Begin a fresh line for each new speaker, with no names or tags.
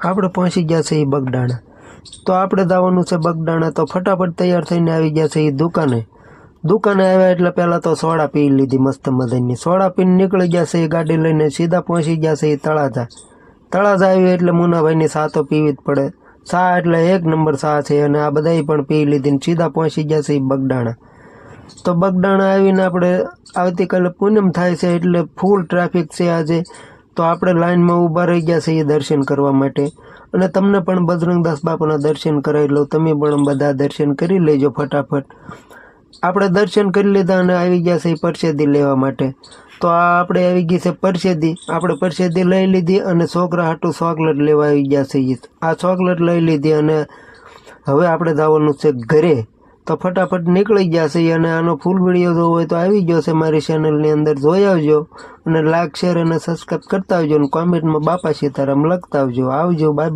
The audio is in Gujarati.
આપણે પહોંચી ગયા છે એ બગડાણા। તો આપણે જવાનું છે બગડાણા। તો ફટાફટ તૈયાર થઈને આવી ગયા છે એ દુકાને આવ્યા એટલે પહેલાં તો સોડા પી લીધી મસ્ત મજાની। સોડા પીને નીકળી ગયા છે એ ગાડી લઈને, સીધા પહોંચી ગયા છે એ તળાજા આવી એટલે મુનાભાઈની ચા તો પીવી જ પડે। ચા એટલે એક નંબર ચા છે અને આ બધાય પણ પી લીધી ને સીધા પહોંચી ગયા છે એ બગડાણા। તો બગડાણા આવીને આપણે આવતીકાલે પૂનમ થાય છે એટલે ફૂલ ટ્રાફિક છે આજે। તો આપણે લાઇનમાં ઊભા રહી ગયા છીએ દર્શન કરવા માટે અને તમને પણ બજરંગદાસ બાપાના દર્શન કરાવી લઉં। તમે પણ બધા દર્શન કરી લેજો ફટાફટ। આપણે દર્શન કરી લીધા અને આવી ગયા છે પરસેદી લેવા માટે। તો આ આપણે આવી ગઈ છે પરસેદી। આપણે પરસેદી લઈ લીધી અને છોકરા હાટું ચોકલેટ લેવા આવી ગયા છે। આ ચોકલેટ લઈ લીધી અને હવે આપણે જવાનું છે ઘરે। તો ફટાફટ નીકળી ગયા છે અને આનો ફૂલ વિડીયો જોવો હોય તો આવી ગયો છે મારી ચેનલની અંદર, જોઈ આવજો અને લાઈક શેર અને સબસ્ક્રાઈબ કરતા આવજો અને કોમેન્ટમાં બાપા સીતારામ લખતા આવજો। આવજો, બાય।